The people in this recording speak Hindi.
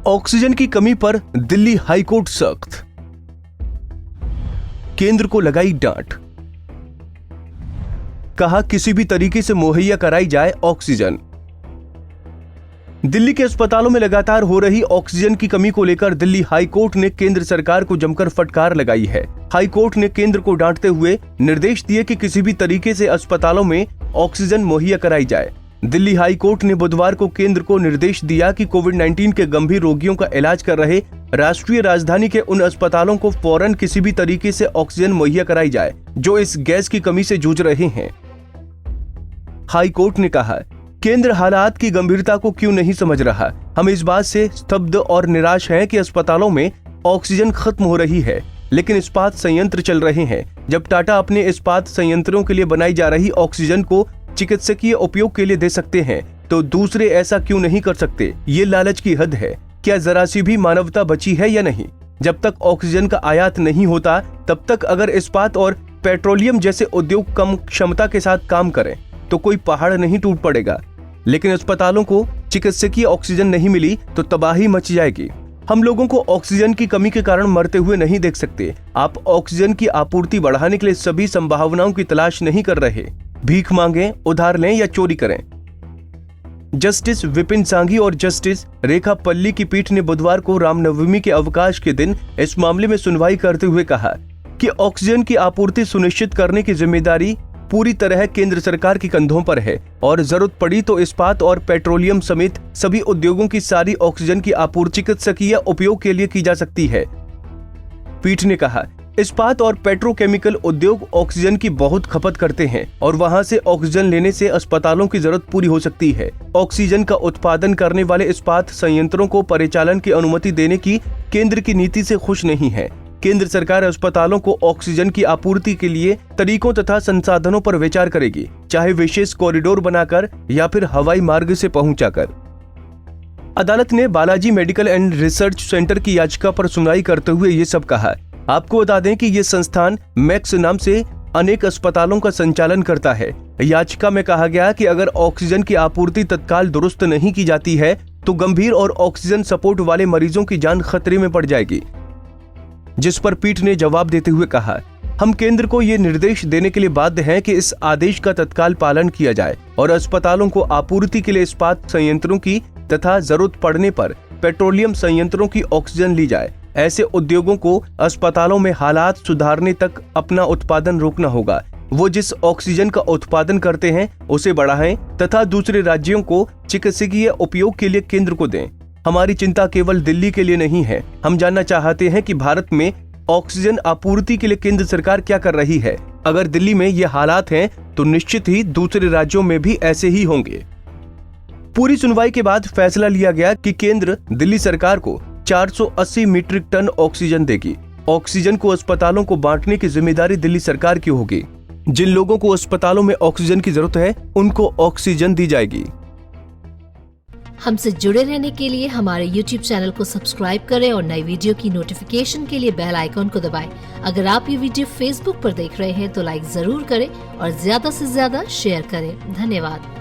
ऑक्सीजन की कमी पर दिल्ली हाईकोर्ट सख्त, केंद्र को लगाई डांट। कहा किसी भी तरीके से मुहैया कराई जाए ऑक्सीजन। दिल्ली के अस्पतालों में लगातार हो रही ऑक्सीजन की कमी को लेकर दिल्ली हाईकोर्ट ने केंद्र सरकार को जमकर फटकार लगाई है। हाईकोर्ट ने केंद्र को डांटते हुए निर्देश दिए कि किसी भी तरीके से अस्पतालों में ऑक्सीजन मुहैया कराई जाए। दिल्ली हाईकोर्ट ने बुधवार को केंद्र को निर्देश दिया कि कोविड-19 के गंभीर रोगियों का इलाज कर रहे राष्ट्रीय राजधानी के उन अस्पतालों को फौरन किसी भी तरीके से ऑक्सीजन मुहैया कराई जाए जो इस गैस की कमी से जूझ रहे हैं। हाईकोर्ट ने कहा, केंद्र हालात की गंभीरता को क्यों नहीं समझ रहा। हम इस बात से स्तब्ध और निराश हैं कि अस्पतालों में ऑक्सीजन खत्म हो रही है, लेकिन इस्पात संयंत्र चल रहे हैं। जब टाटा अपने इस्पात संयंत्रों के लिए बनाई जा रही ऑक्सीजन को चिकित्सकीय उपयोग के लिए दे सकते हैं, तो दूसरे ऐसा क्यों नहीं कर सकते। ये लालच की हद है। क्या जरा सी भी मानवता बची है या नहीं। जब तक ऑक्सीजन का आयात नहीं होता, तब तक अगर इस्पात और पेट्रोलियम जैसे उद्योग कम क्षमता के साथ काम करें तो कोई पहाड़ नहीं टूट पड़ेगा। लेकिन अस्पतालों को चिकित्सकीय ऑक्सीजन नहीं मिली तो तबाही मच जाएगी। हम लोगों को ऑक्सीजन की कमी के कारण मरते हुए नहीं देख सकते। आप ऑक्सीजन की आपूर्ति बढ़ाने के लिए सभी संभावनाओं की तलाश नहीं कर रहे। भीख मांगें, उधार लें या चोरी करें। जस्टिस विपिन सांघी और जस्टिस रेखा पल्ली की पीठ ने बुधवार को रामनवमी के अवकाश के दिन इस मामले में सुनवाई करते हुए कहा कि ऑक्सीजन की आपूर्ति सुनिश्चित करने की जिम्मेदारी पूरी तरह केंद्र सरकार के कंधों पर है और जरूरत पड़ी तो इस्पात और पेट्रोलियम समेत सभी उद्योगों की सारी ऑक्सीजन की आपूर्ति चिकित्सकीय उपयोग के लिए की जा सकती है। पीठ ने कहा, इस्पात और पेट्रोकेमिकल उद्योग ऑक्सीजन की बहुत खपत करते हैं और वहां से ऑक्सीजन लेने से अस्पतालों की जरूरत पूरी हो सकती है। ऑक्सीजन का उत्पादन करने वाले इस्पात संयंत्रों को परिचालन की अनुमति देने की केंद्र की नीति से खुश नहीं है। केंद्र सरकार अस्पतालों को ऑक्सीजन की आपूर्ति के लिए तरीकों तथा संसाधनों पर विचार करेगी, चाहे विशेष कॉरिडोर बनाकर या फिर हवाई मार्ग से पहुंचाकर। अदालत ने Balaji medical and research centre की याचिका पर सुनवाई करते हुए ये सब कहा। आपको बता दें कि ये संस्थान मैक्स नाम से अनेक अस्पतालों का संचालन करता है। याचिका में कहा गया कि अगर ऑक्सीजन की आपूर्ति तत्काल दुरुस्त नहीं की जाती है तो गंभीर और ऑक्सीजन सपोर्ट वाले मरीजों की जान खतरे में पड़ जाएगी। जिस पर पीठ ने जवाब देते हुए कहा, हम केंद्र को ये निर्देश देने के लिए बाध्य हैं कि इस आदेश का तत्काल पालन किया जाए और अस्पतालों को आपूर्ति के लिए इस्पात संयंत्रों की तथा जरूरत पड़ने पर पेट्रोलियम संयंत्रों की ऑक्सीजन ली जाए। ऐसे उद्योगों को अस्पतालों में हालात सुधारने तक अपना उत्पादन रोकना होगा। वो जिस ऑक्सीजन का उत्पादन करते हैं उसे बढ़ाएं तथा दूसरे राज्यों को चिकित्सकीय उपयोग के लिए केंद्र को दें। हमारी चिंता केवल दिल्ली के लिए नहीं है। हम जानना चाहते हैं कि भारत में ऑक्सीजन आपूर्ति के लिए केंद्र सरकार क्या कर रही है। अगर दिल्ली में ये हालात हैं तो निश्चित ही दूसरे राज्यों में भी ऐसे ही होंगे। पूरी सुनवाई के बाद फैसला लिया गया कि केंद्र दिल्ली सरकार को 480 मीट्रिक टन ऑक्सीजन देगी। ऑक्सीजन को अस्पतालों को बांटने की जिम्मेदारी दिल्ली सरकार की होगी। जिन लोगों को अस्पतालों में ऑक्सीजन की जरूरत है उनको ऑक्सीजन दी जाएगी। हमसे जुड़े रहने के लिए हमारे YouTube चैनल को सब्सक्राइब करें और नई वीडियो की नोटिफिकेशन के लिए बेल आइकॉन को दबाएं। अगर आप ये वीडियो Facebook पर देख रहे हैं तो लाइक जरूर करें और ज्यादा से ज्यादा शेयर करें। धन्यवाद।